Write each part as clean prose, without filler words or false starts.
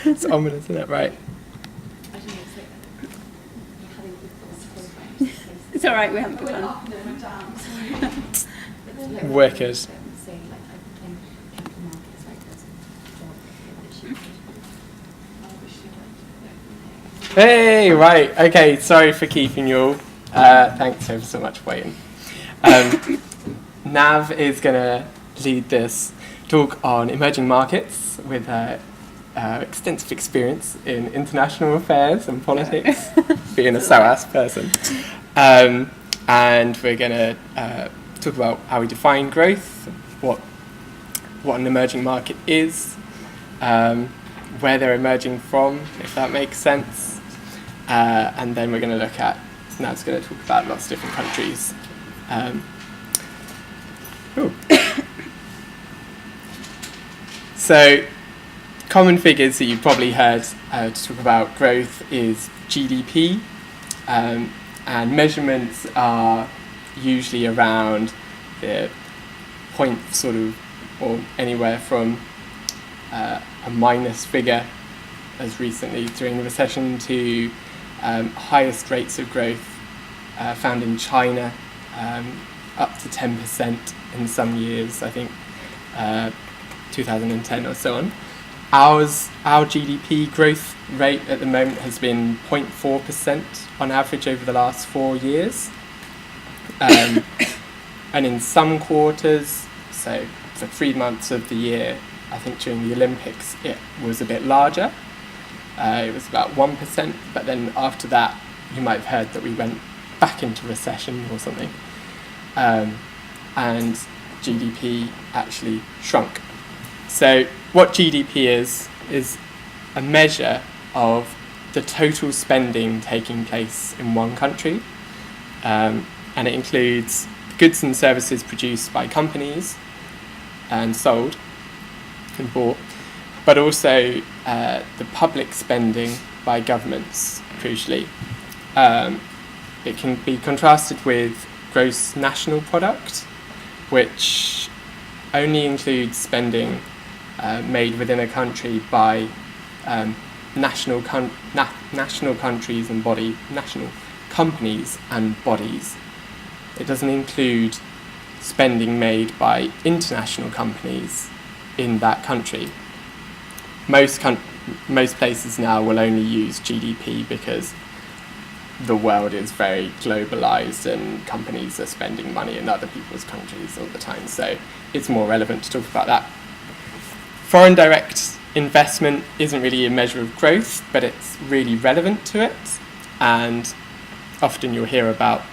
It's ominous, isn't it? Right. It's all right, we haven't begun. Wicked. Hey, right. Okay, sorry for keeping you all. Thanks ever so much for waiting. Nav is going to lead this talk on emerging markets with extensive experience in international affairs and politics, being a SOAS person. And we're going to talk about how we define growth, what an emerging market is, where they're emerging from, if that makes sense. And then we're going to look at, Nav's going to talk about lots of different countries. So, common figures that you've probably heard to talk about growth is GDP, and measurements are usually around the point sort of, or anywhere from a minus figure, as recently during the recession, to highest rates of growth found in China, up to 10% in some years, I think 2010 or so on. Our GDP growth rate at the moment has been 0.4% on average over the last 4 years. And in some quarters, so for 3 months of the year, I think during the Olympics, it was a bit larger. It was about 1%, but then after that, you might have heard that we went back into recession or something. And GDP actually shrunk. So what GDP is a measure of the total spending taking place in one country. And it includes goods and services produced by companies and sold and bought, but also the public spending by governments, crucially. It can be contrasted with gross national product, which only includes spending made within a country by national countries and national companies and bodies. It doesn't include spending made by international companies in that country. Most places now will only use GDP because the world is very globalized and companies are spending money in other people's countries all the time, so it's more relevant to talk about that. Foreign direct investment isn't really a measure of growth, but it's really relevant to it, and often you'll hear about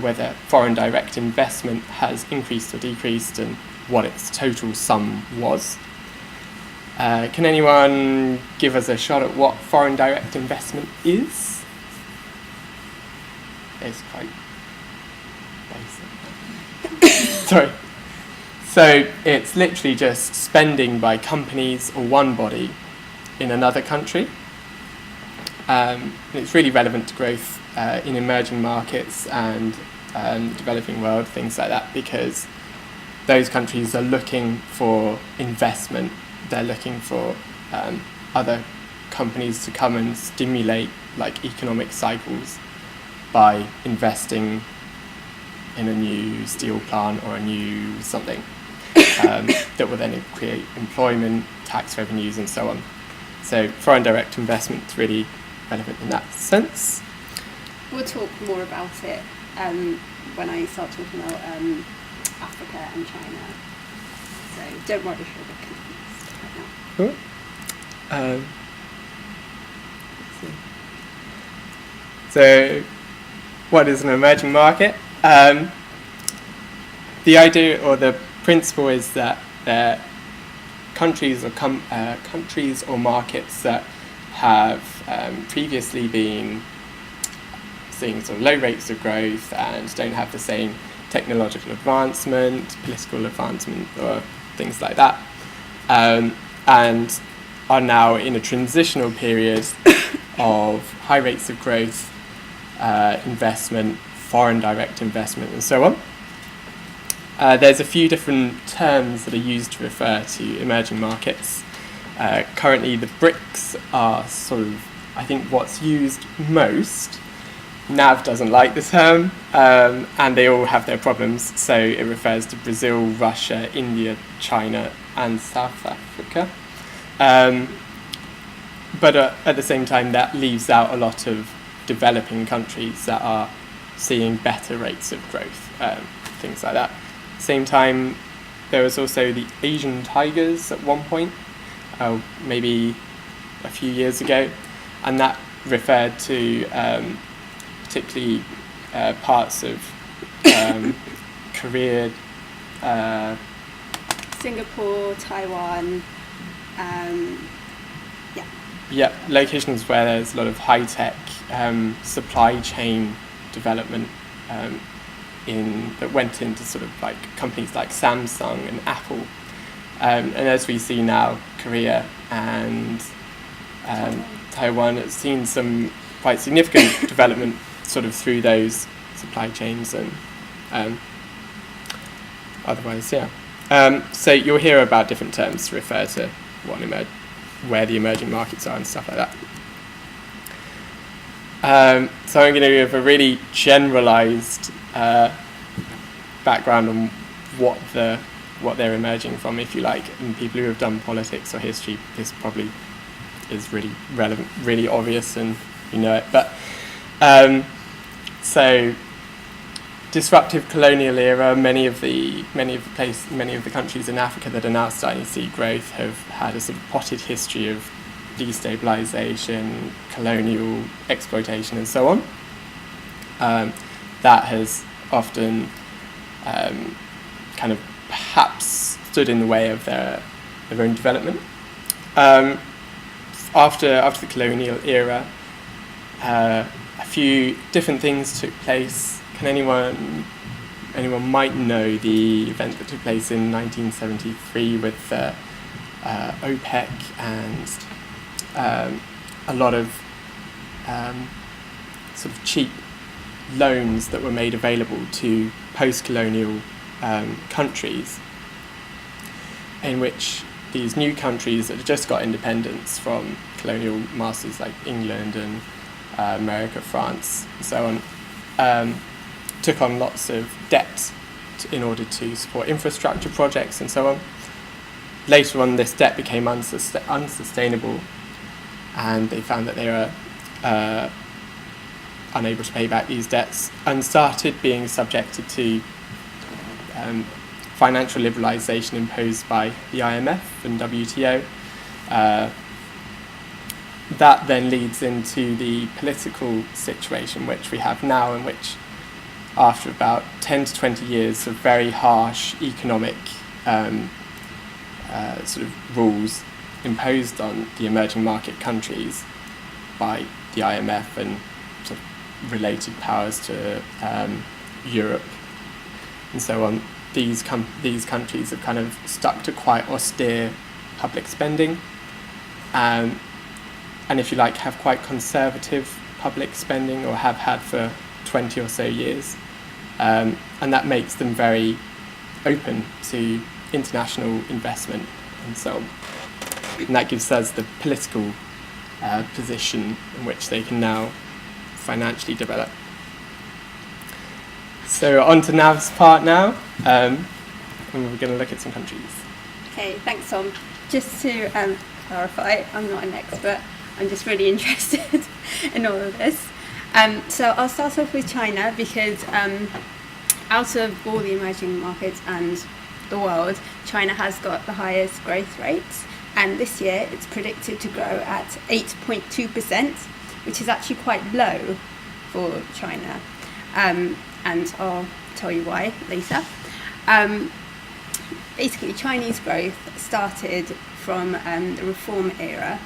whether foreign direct investment has increased or decreased and what its total sum was. Can anyone give us a shot at what foreign direct investment is? It's quite basic. Sorry. So it's literally just spending by companies or one body in another country. It's really relevant to growth in emerging markets and developing world, things like that, because those countries are looking for investment. They're looking for other companies to come and stimulate like economic cycles by investing in a new steel plant or a new something that will then create employment, tax revenues, and so on. So foreign direct investment is really relevant in that sense. We'll talk more about it when I start talking about Africa and China. So don't worry if you're a bit confused right now. Cool. So what is an emerging market? The idea or the principle is that they're countries or markets that have previously been seeing sort of low rates of growth and don't have the same technological advancement, political advancement, or things like that, and are now in a transitional period of high rates of growth, investment, foreign direct investment, and so on. There's a few different terms that are used to refer to emerging markets. Currently, the BRICS are sort of, I think, what's used most. Nav doesn't like the term, and they all have their problems. So it refers to Brazil, Russia, India, China, and South Africa. But at the same time, that leaves out a lot of developing countries that are seeing better rates of growth, things like that. Same time, there was also the Asian tigers at one point, maybe a few years ago, and that referred to particularly parts of Korea, Singapore, Taiwan, yeah, locations where there's a lot of high-tech supply chain development that went into sort of like companies like Samsung and Apple. And as we see now, Korea and Taiwan has seen some quite significant development sort of through those supply chains and otherwise, yeah. So you'll hear about different terms to refer to where the emerging markets are and stuff like that. So I'm going to give a really generalised background on what they're emerging from, if you like. And people who have done politics or history, this probably is really relevant, really obvious, and you know it. But so disruptive colonial era, many of the countries in Africa that are now starting to see growth have had a sort of potted history of destabilization, colonial exploitation, and so on. That has often kind of perhaps stood in the way of their own development. After the colonial era, a few different things took place. Can anyone might know the event that took place in 1973 with OPEC and a lot of sort of cheap loans that were made available to post-colonial countries, in which these new countries that had just got independence from colonial masters like England and America, France, and so on, took on lots of debt in order to support infrastructure projects and so on. Later on, this debt became unsustainable, and they found that they were unable to pay back these debts and started being subjected to financial liberalisation imposed by the IMF and WTO. That then leads into the political situation which we have now, in which after about 10 to 20 years of very harsh economic sort of rules imposed on the emerging market countries by the IMF and sort of related powers to Europe and so on, these countries have kind of stuck to quite austere public spending, and if you like, have quite conservative public spending, or have had for 20 or so years, and that makes them very open to international investment and so on. And that gives us the political position in which they can now financially develop. So on to Nav's part now, and we're going to look at some countries. Okay, thanks Tom. Just to clarify, I'm not an expert, I'm just really interested in all of this. So I'll start off with China, because out of all the emerging markets and the world, China has got the highest growth rates, and this year it's predicted to grow at 8.2%, which is actually quite low for China, and I'll tell you why later. Basically, Chinese growth started from the reform era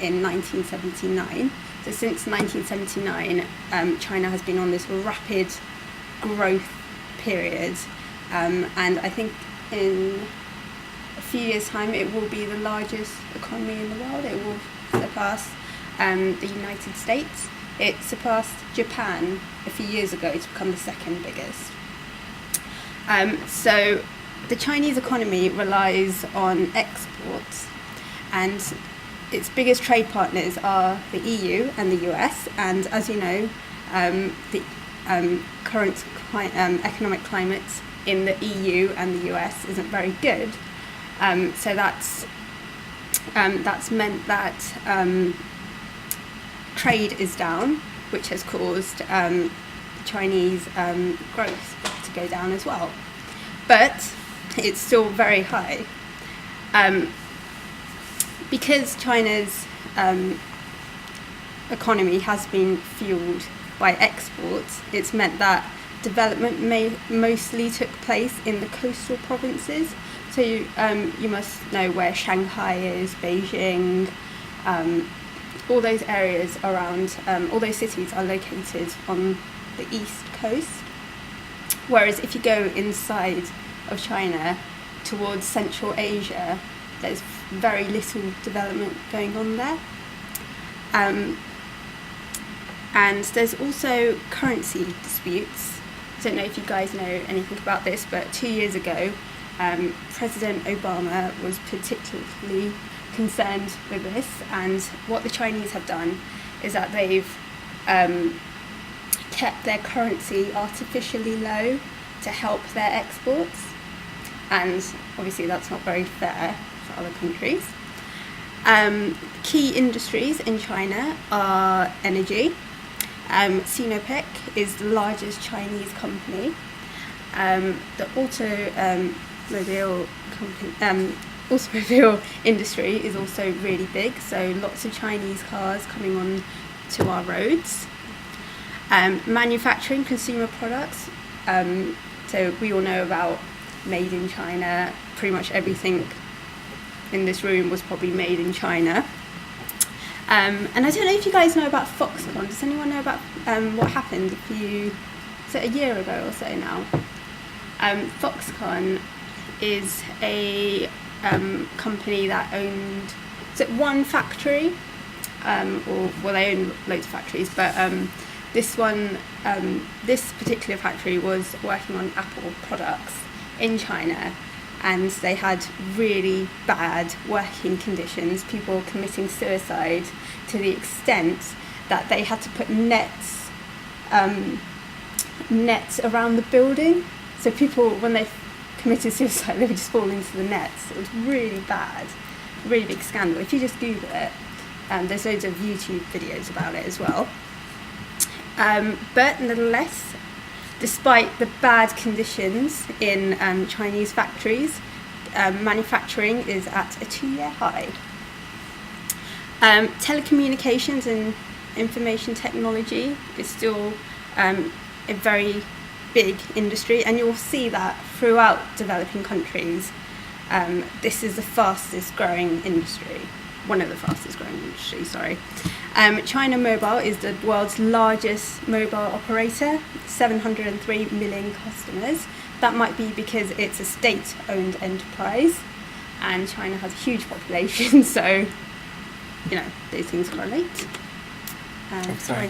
in 1979. So since 1979, China has been on this rapid growth period, and I think in a few years' time it will be the largest economy in the world. It will surpass the United States. It surpassed Japan a few years ago to become the second biggest. So the Chinese economy relies on exports, and its biggest trade partners are the EU and the US. And as you know, the current economic climate in the EU and the US isn't very good. So that's meant that trade is down, which has caused Chinese growth to go down as well. But it's still very high. Because China's economy has been fueled by exports, it's meant that development mostly took place in the coastal provinces. So you must know where Shanghai is, Beijing, all those areas around, all those cities are located on the east coast. Whereas if you go inside of China towards Central Asia, there's very little development going on there. And there's also currency disputes. I don't know if you guys know anything about this, but 2 years ago, President Obama was particularly concerned with this, and what the Chinese have done is that they've kept their currency artificially low to help their exports, and obviously that's not very fair for other countries. Key industries in China are energy. Sinopec is the largest Chinese company. The automobile industry is also really big, so lots of Chinese cars coming on to our roads. Manufacturing consumer products, so we all know about made in China. Pretty much everything in this room was probably made in China. And I don't know if you guys know about Foxconn. Does anyone know about what happened a year ago or so now? Foxconn is a company that owned one factory, they own loads of factories, but this particular factory was working on Apple products in China, and they had really bad working conditions, people committing suicide to the extent that they had to put nets around the building. So people, when they committed suicide, they would just fall into the nets. It was really bad, really big scandal. If you just Google it, there's loads of YouTube videos about it as well. But nonetheless, despite the bad conditions in Chinese factories, manufacturing is at a 2-year high. Telecommunications and information technology is still a very big industry, and you'll see that throughout developing countries. This is the fastest growing industry, one of the fastest growing industries, China Mobile is the world's largest mobile operator, 703 million customers. That might be because it's a state-owned enterprise, and China has a huge population, so, those things correlate. Sorry.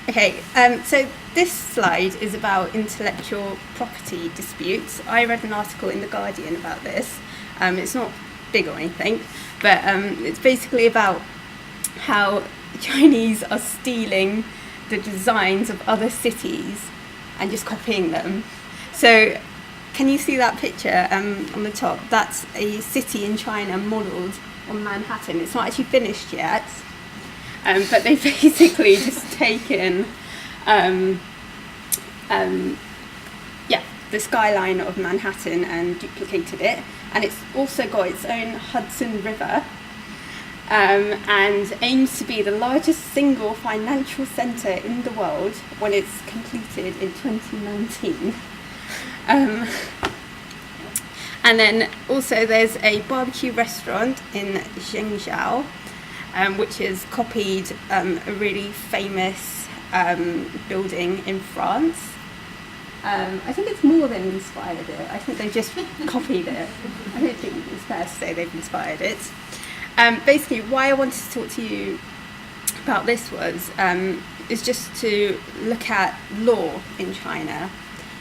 Okay, so this slide is about intellectual property disputes. I read an article in The Guardian about this. It's not big or anything, but it's basically about how Chinese are stealing the designs of other cities and just copying them. So can you see that picture on the top? That's a city in China modelled on Manhattan. It's not actually finished yet, but they've basically just taken the skyline of Manhattan and duplicated it, and it's also got its own Hudson River, and aims to be the largest single financial centre in the world when it's completed in 2019. And then also there's a barbecue restaurant in Zhengzhou, which has copied a really famous building in France. I think it's more than inspired it. I think they've just copied it. I don't think it's fair to say they've inspired it. Basically, why I wanted to talk to you about this is just to look at law in China,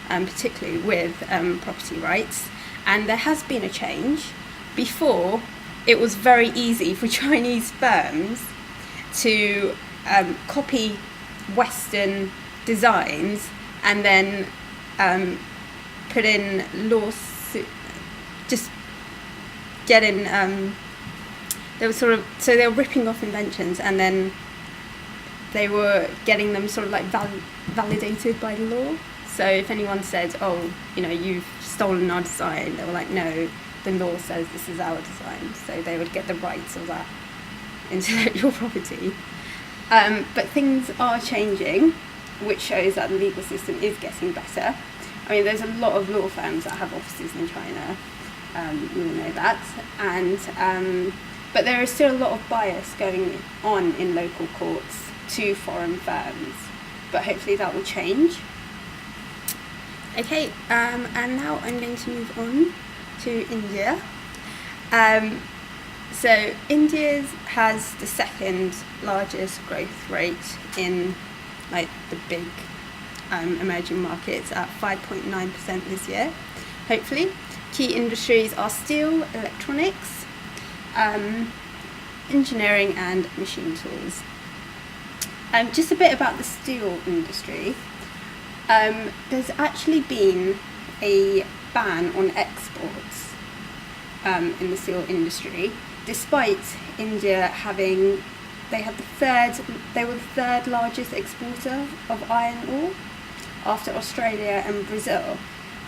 particularly with property rights. And there has been a change. before, it was very easy for Chinese firms to copy Western designs and then put in lawsuit, just get in. They were they were ripping off inventions, and then they were getting them sort of like validated by the law. So if anyone said, "Oh, you've stolen our design," they were like, "No, the law says this is our design." So they would get the rights of that intellectual property. But things are changing, which shows that the legal system is getting better. I mean, there's a lot of law firms that have offices in China. We all know that, and but there is still a lot of bias going on in local courts to foreign firms. But hopefully that will change. Okay, and now I'm going to move on to India. So India has the second largest growth rate in like the big emerging markets at 5.9% this year. Hopefully, key industries are steel, electronics, engineering, and machine tools. Just a bit about the steel industry. There's actually been a ban on exports in the steel industry, despite India they were the third largest exporter of iron ore after Australia and Brazil,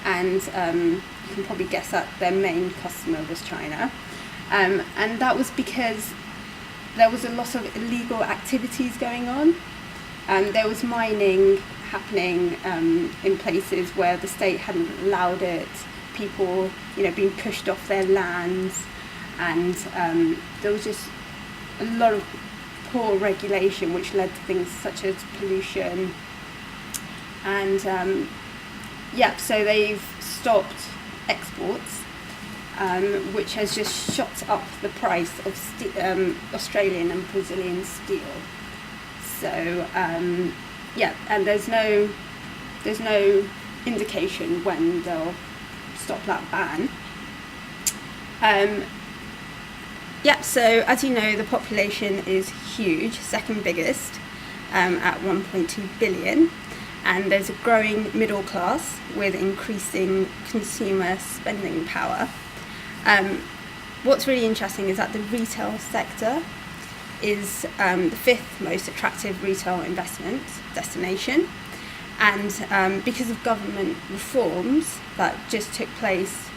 and you can probably guess that their main customer was China, and that was because there was a lot of illegal activities going on. There was mining happening in places where the state hadn't allowed it, people being pushed off their lands, and there was just a lot of poor regulation which led to things such as pollution, and so they've stopped exports, which has just shot up the price of Australian and Brazilian steel. So and there's no indication when they'll stop that ban. So as you know, the population is huge, second biggest, at 1.2 billion, and there's a growing middle class with increasing consumer spending power. What's really interesting is that the retail sector is the fifth most attractive retail investment destination, and because of government reforms that just took place,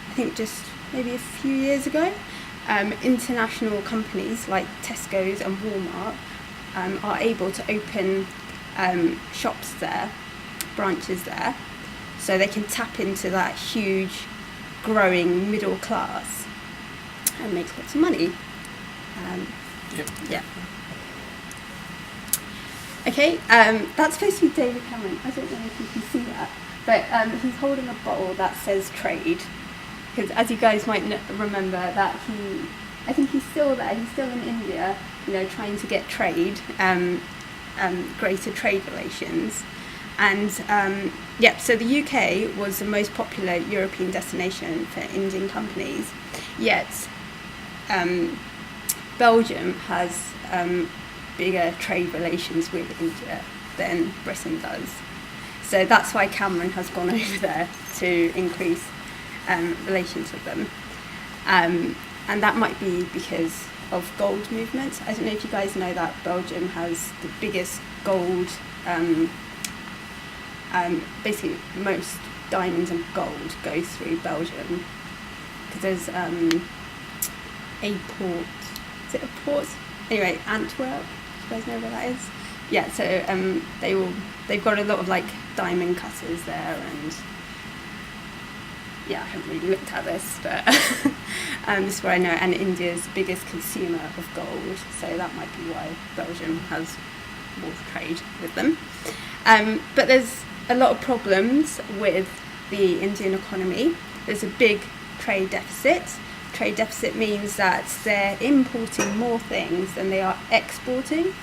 I think just maybe a few years ago, international companies like Tesco's and Walmart are able to open shops there, branches there, so they can tap into that huge growing middle class and make lots of money. Okay, that's supposed to be David Cameron. I don't know if you can see that, but he's holding a bottle that says trade, because as you guys might remember, that I think he's still there, he's still in India, trying to get trade, greater trade relations. And so the UK was the most popular European destination for Indian companies, yet Belgium has bigger trade relations with India than Britain does. So that's why Cameron has gone over there to increase relations with them. And that might be because of gold movements. I don't know if you guys know that Belgium has the biggest gold, basically most diamonds and gold go through Belgium, because there's a port. Is it a port? Anyway, Antwerp. You guys know where that is? Yeah. So they've got a lot of like diamond cutters there, and I haven't really looked at this, but this is where I know. And India's biggest consumer of gold, so that might be why Belgium has more trade with them. But there's a lot of problems with the Indian economy. There's a big trade deficit. Trade deficit means that they're importing more things than they are exporting.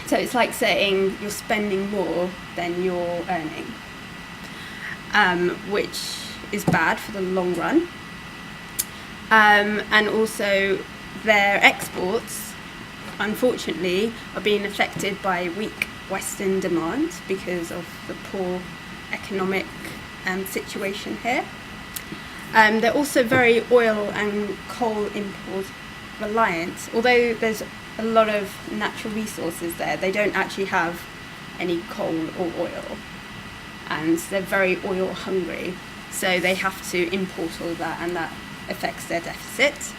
So it's like saying you're spending more than you're earning, which is bad for the long run. And also their exports, unfortunately, are being affected by weak Western demand because of the poor economic situation here. They're also very oil and coal import reliant. Although there's a lot of natural resources there, they don't actually have any coal or oil, and they're very oil hungry, so they have to import all that, and that affects their deficit.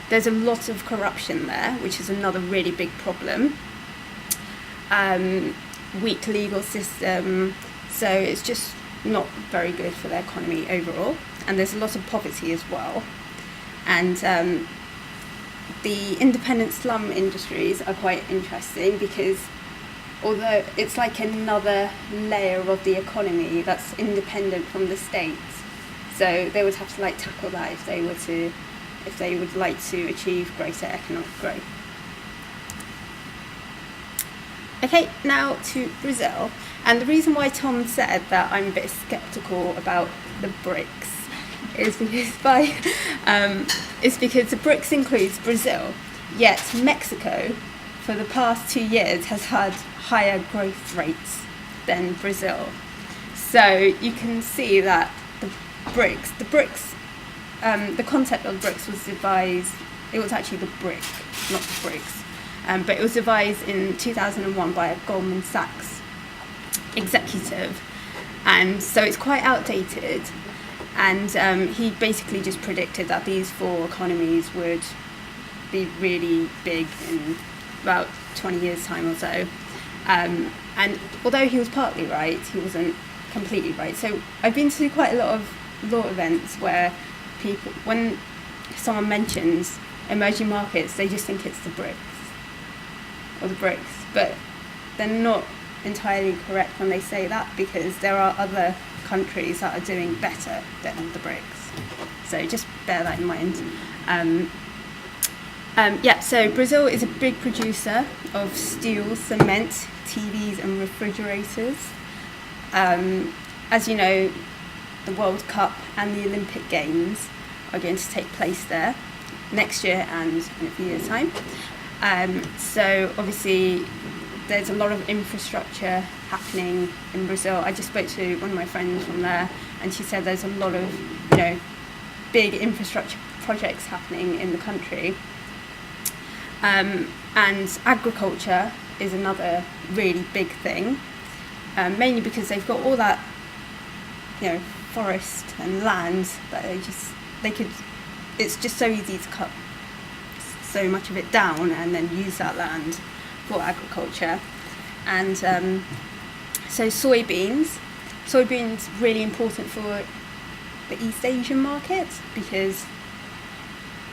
There's a lot of corruption there, which is another really big problem. Weak legal system, so it's just not very good for their economy overall. And there's a lot of poverty as well. And the independent slum industries are quite interesting because although it's like another layer of the economy that's independent from the state, so they would have to like tackle that if they would like to achieve greater economic growth. Okay, now to Brazil. And the reason why Tom said that I'm a bit sceptical about the BRICS is because the BRICS includes Brazil, yet Mexico for the past 2 years has had higher growth rates than Brazil. So you can see that the concept of BRICS was devised, it was actually the BRIC, not the BRICS, but it was devised in 2001 by a Goldman Sachs executive, and so it's quite outdated. And he basically just predicted that these 4 economies would be really big in about 20 years' time or so. And although he was partly right, he wasn't completely right. So I've been to quite a lot of law events where people, when someone mentions emerging markets, they just think it's the BRICS or the BRICS, but they're not entirely correct when they say that, because there are other countries that are doing better than the BRICS. So just bear that in mind. So Brazil is a big producer of steel, cement, TVs and refrigerators. As you know, the World Cup and the Olympic Games are going to take place there next year and in a few years' time. So obviously there's a lot of infrastructure happening in Brazil. I just spoke to one of my friends from there, and she said there's a lot of, big infrastructure projects happening in the country. And agriculture is another really big thing, mainly because they've got all that, forest and land that it's just so easy to cut so much of it down and then use that land for agriculture. And so soybeans really important for the East Asian market, because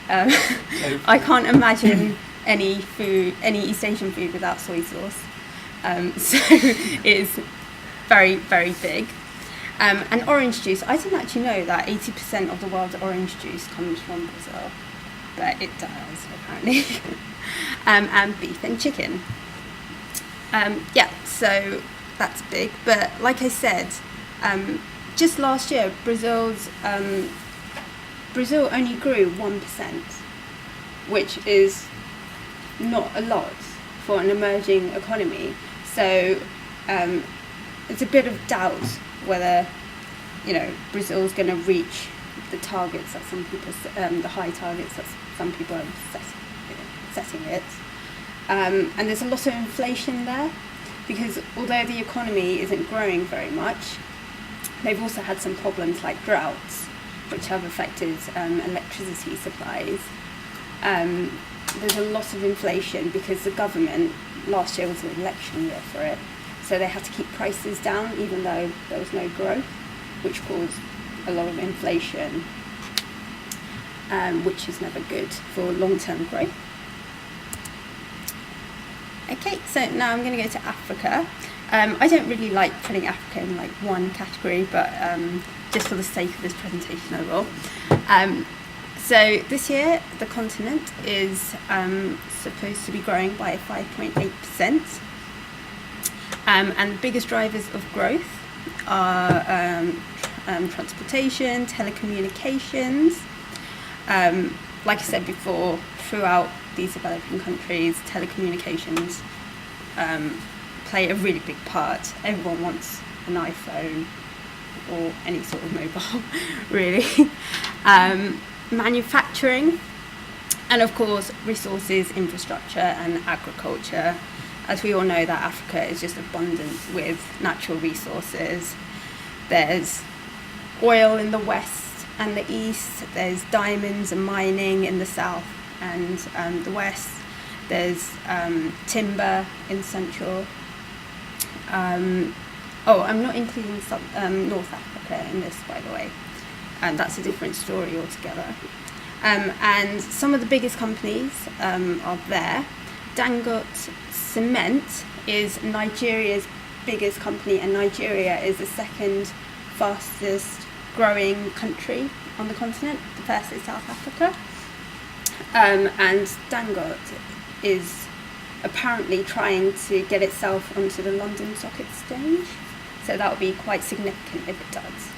I can't imagine any East Asian food without soy sauce. So it's very, very big. And orange juice, I didn't actually know that 80% of the world's orange juice comes from Brazil, but it does apparently. And beef and chicken. So that's big. But like I said, just last year, Brazil only grew 1%, which is not a lot for an emerging economy. So it's a bit of doubt whether Brazil's going to reach the targets that some people, the high targets that some people are setting it. And there's a lot of inflation there, because although the economy isn't growing very much, they've also had some problems like droughts, which have affected electricity supplies. There's a lot of inflation because the government, last year was an election year for it, so they had to keep prices down even though there was no growth, which caused a lot of inflation, which is never good for long-term growth. Okay, so now I'm going to go to Africa. I don't really like putting Africa in like one category, but just for the sake of this presentation I will. So this year the continent is supposed to be growing by 5.8%, and the biggest drivers of growth are transportation, telecommunications, like I said before, throughout these developing countries, telecommunications play a really big part. Everyone wants an iPhone or any sort of mobile, really. Manufacturing, and of course resources, infrastructure and agriculture. As we all know, that Africa is just abundant with natural resources. There's oil in the west and the east, there's diamonds and mining in the south and the west, there's timber in central. I'm not including North Africa in this, by the way, and that's a different story altogether. And some of the biggest companies are there. Dangote Cement is Nigeria's biggest company, and Nigeria is the second fastest growing country on the continent. The first is South Africa. And Dangote is apparently trying to get itself onto the London Stock Exchange. So that would be quite significant if it does,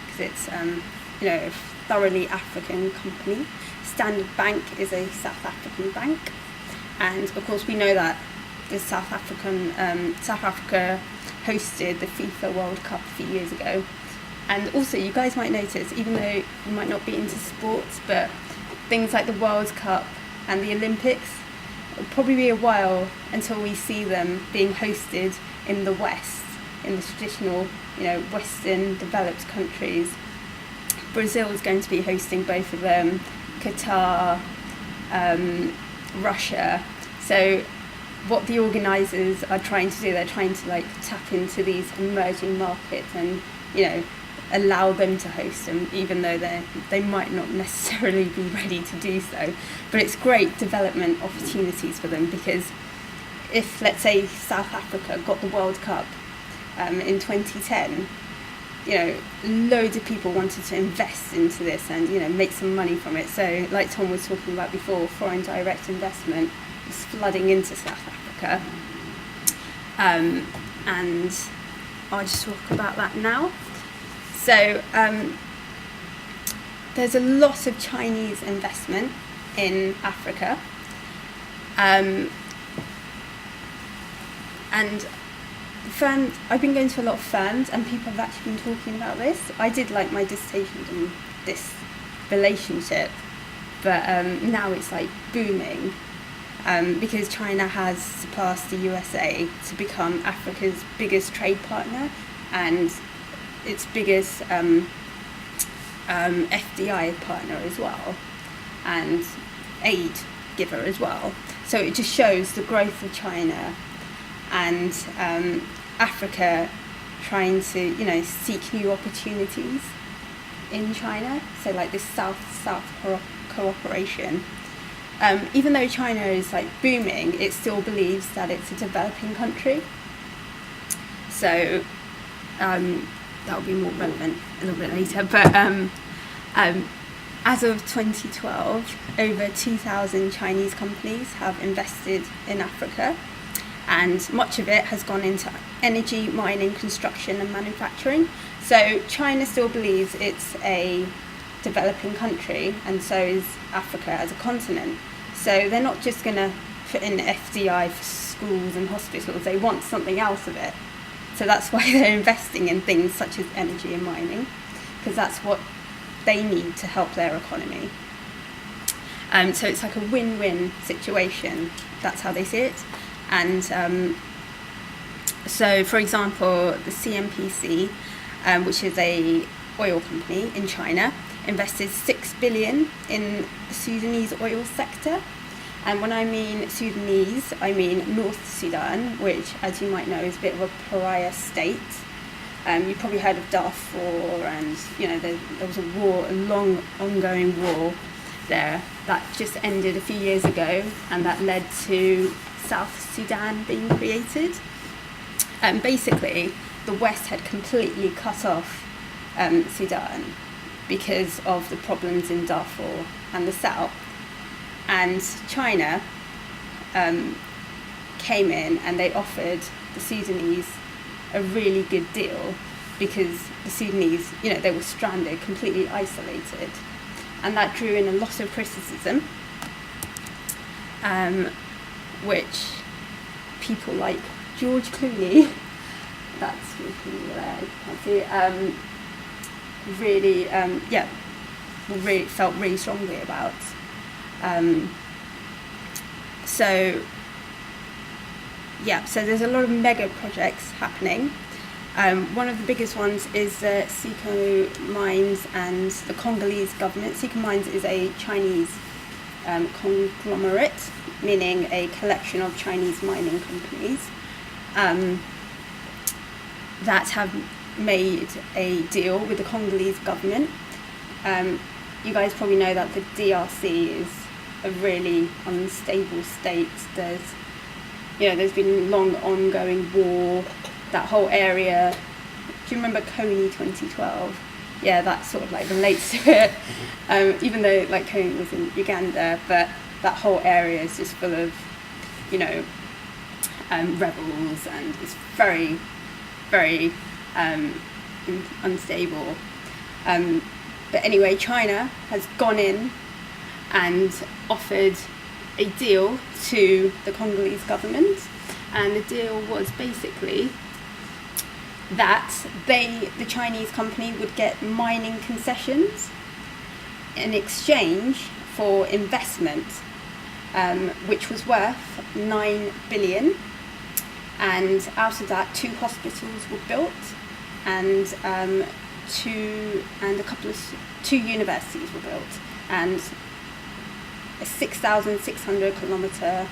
because it's a thoroughly African company. Standard Bank is a South African bank, and of course we know that the South Africa hosted the FIFA World Cup a few years ago. And also, you guys might notice, even though you might not be into sports, but things like the World Cup and the Olympics, it'll probably be a while until we see them being hosted in the West, in the traditional, Western developed countries. Brazil is going to be hosting both of them, Qatar, Russia. So what the organisers are trying to do, they're trying to tap into these emerging markets and, allow them to host them, even though they might not necessarily be ready to do so. But it's great development opportunities for them, because if, let's say, South Africa got the World Cup in 2010, loads of people wanted to invest into this and, make some money from it. So, like Tom was talking about before, foreign direct investment is flooding into South Africa. And I'll just talk about that now. So, there's a lot of Chinese investment in Africa. And firms, I've been going to a lot of firms, and people have actually been talking about this. I did my dissertation on this relationship, but now it's booming, because China has surpassed the USA to become Africa's biggest trade partner and its biggest FDI partner as well, and aid giver as well. So it just shows the growth of China and Africa trying to, seek new opportunities in China. So this South-South cooperation. Even though China is booming, it still believes that it's a developing country. So that will be more relevant a little bit later. But as of 2012, over 2,000 Chinese companies have invested in Africa, and much of it has gone into energy, mining, construction and manufacturing. So China still believes it's a developing country, and so is Africa as a continent. So they're not just going to put in FDI for schools and hospitals, they want something else of it. So that's why they're investing in things such as energy and mining, because that's what they need to help their economy. So it's a win-win situation. That's how they see it. And so, for example, the CNPC, which is a oil company in China, invested $6 billion in the Sudanese oil sector. And when I mean Sudanese, I mean North Sudan, which, as you might know, is a bit of a pariah state. You probably heard of Darfur, and there was a war, a long ongoing war there that just ended a few years ago, and that led to South Sudan being created. Basically, the West had completely cut off Sudan because of the problems in Darfur and the South. And China came in and they offered the Sudanese a really good deal, because the Sudanese, they were stranded, completely isolated. and that drew in a lot of criticism, which people like George Clooney, that's George Clooney there, you can't see, really, really felt really strongly about. So there's a lot of mega projects happening. One of the biggest ones is the Seiko Mines and the Congolese government. Seiko Mines is a Chinese conglomerate, meaning a collection of Chinese mining companies that have made a deal with the Congolese government. You guys probably know that the DRC is a really unstable state. There's been long ongoing war. That whole area, do you remember Coney 2012? Yeah, that sort of like relates to it. Even though like Coney was in Uganda, but that whole area is just full of, rebels, and it's very, very unstable. But anyway, China has gone in and offered a deal to the Congolese government, and the deal was basically that the Chinese company would get mining concessions in exchange for investment, which was worth 9 billion, and out of that 2 hospitals were built, and 2 universities were built, and a 6,600 kilometre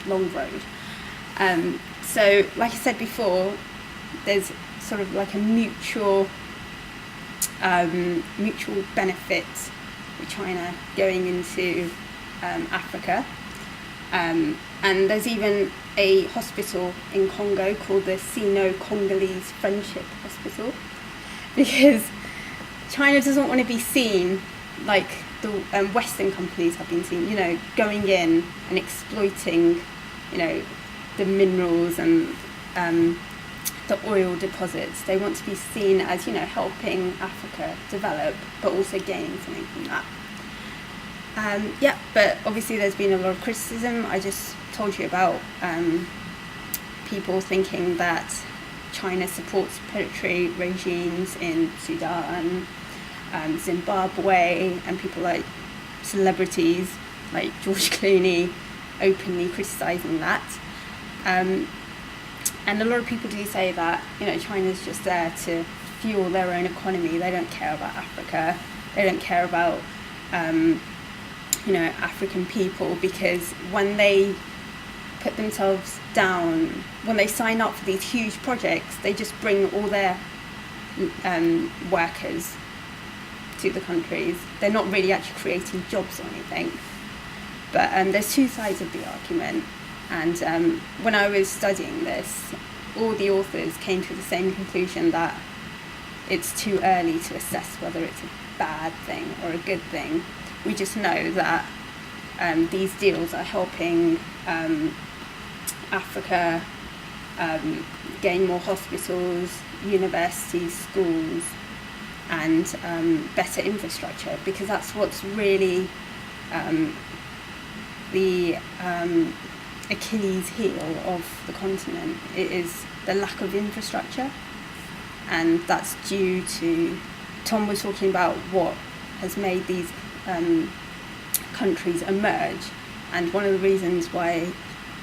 long road. So, like I said before, there's sort of like a mutual benefit with China going into Africa. And there's even a hospital in Congo called the Sino-Congolese Friendship Hospital, because China doesn't want to be seen like the Western companies have been seen, going in and exploiting, the minerals and the oil deposits. They want to be seen as, helping Africa develop, but also gaining something from that. But obviously there's been a lot of criticism. I just told you about people thinking that China supports predatory regimes in Sudan, Zimbabwe, and people like celebrities like George Clooney openly criticising that. And a lot of people do say that, China's just there to fuel their own economy. They don't care about Africa. They don't care about, African people, because when they put themselves down, when they sign up for these huge projects, they just bring all their workers to the countries. They're not really actually creating jobs or anything. But there's 2 sides of the argument. And when I was studying this, all the authors came to the same conclusion, that it's too early to assess whether it's a bad thing or a good thing. We just know that these deals are helping Africa gain more hospitals, universities, schools, and better infrastructure, because that's what's really the Achilles heel of the continent. It is the lack of infrastructure, and that's due to, Tom was talking about what has made these countries emerge, and one of the reasons why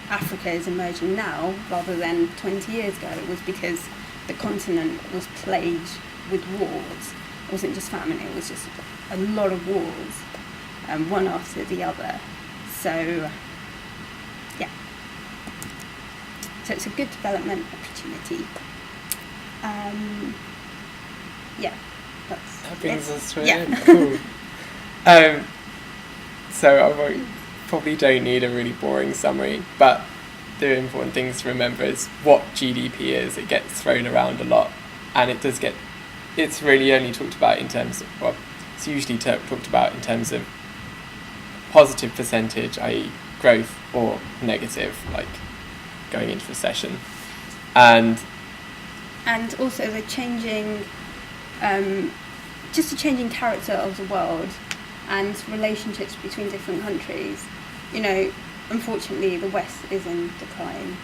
Africa is emerging now rather than 20 years ago was because the continent was plagued with wars. It wasn't just famine, it was just a lot of wars, one after the other. So it's a good development opportunity. That brings us to yeah. an end. Cool. So I probably don't need a really boring summary, but the important things to remember is what GDP is. It gets thrown around a lot, and it's really only talked about in terms of, it's usually talked about in terms of positive percentage, i.e. growth, or negative, like going into recession. And also the changing just a changing character of the world and relationships between different countries. You know, unfortunately, the West is in decline,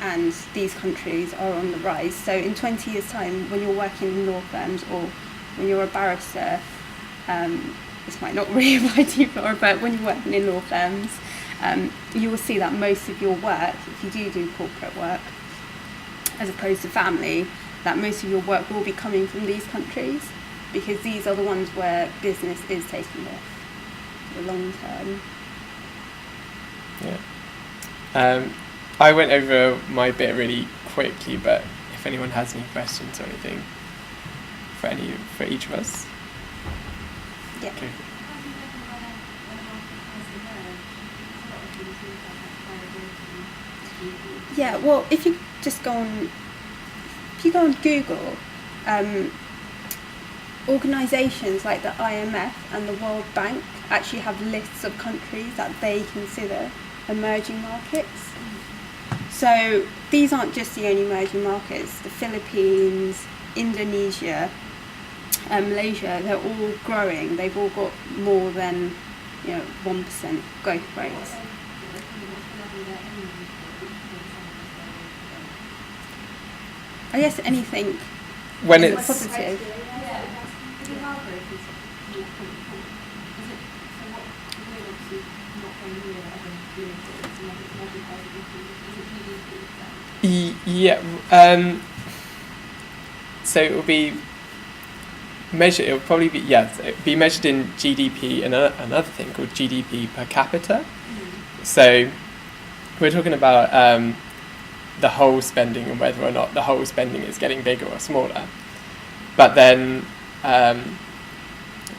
and these countries are on the rise. So in 20 years' time, when you're working in law firms or when you're a barrister, this might not really apply to you, Flora, but when you're working in law firms, you will see that most of your work, if you do corporate work, as opposed to family, that most of your work will be coming from these countries, because these are the ones where business is taking off for the long term. Yeah. I went over my bit really quickly, but if anyone has any questions or anything for each of us. Yeah. Okay. Yeah, well, if you go on Google, organisations like the IMF and the World Bank actually have lists of countries that they consider emerging markets. So these aren't just the only emerging markets. The Philippines, Indonesia, Malaysia, they're all growing. They've all got more than 1% growth rates. I guess anything when is it's positive. Yeah. So it will be measured. It will probably be be measured in GDP and another thing called GDP per capita. So we're talking about the whole spending and whether or not the whole spending is getting bigger or smaller. But then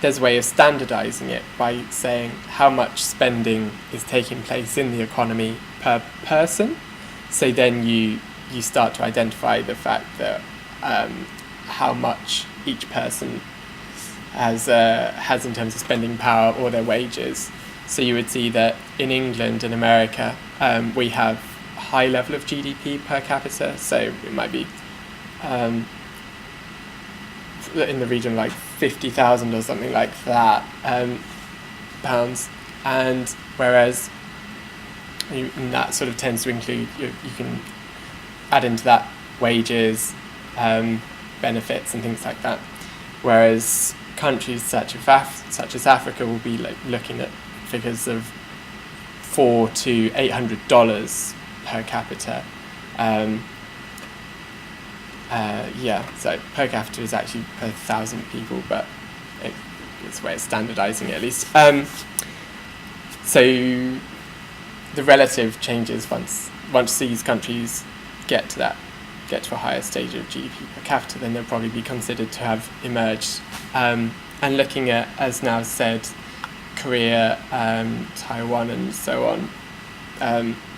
there's a way of standardising it by saying how much spending is taking place in the economy per person. So then you start to identify the fact that how much each person has in terms of spending power or their wages. So you would see that in England and America we have a high level of GDP per capita. So it might be in the region like 50,000 or something like that pounds, and whereas and that sort of tends to include you can add into that wages, benefits and things like that, whereas countries such as Africa will be like looking at figures of $400 to $800 per capita. So per capita is actually per 1,000 people, but it's a way of standardising it at least. So the relative changes once these countries get to a higher stage of GDP per capita, then they'll probably be considered to have emerged. And looking at, as now said, Korea, Taiwan and so on,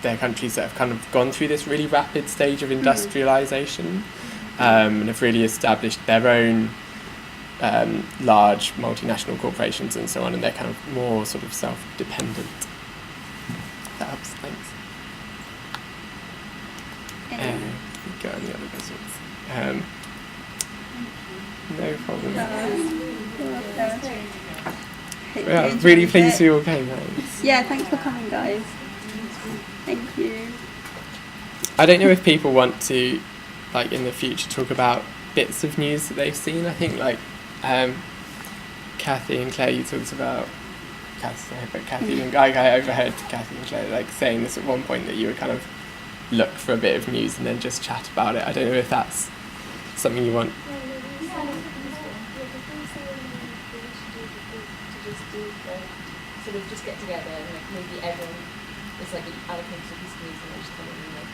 they're countries that have kind of gone through this really rapid stage of industrialisation and have really established their own large multinational corporations and so on, and they're kind of more sort of self-dependent. That helps, thanks. Go on the other questions. No problem. Yeah, really pleased you all came. Thanks. Yeah, thanks for coming, guys. Thank you. I don't know if people want to, like in the future, talk about bits of news that they've seen. I think like Kathy and Claire, you talked about. Kathy and I overheard Kathy and Claire like saying this at one point, that you would kind of look for a bit of news and then just chat about it. I don't know if that's something you want. Sort of just get together and like maybe everyone is like allocated a piece of news and then just come in and like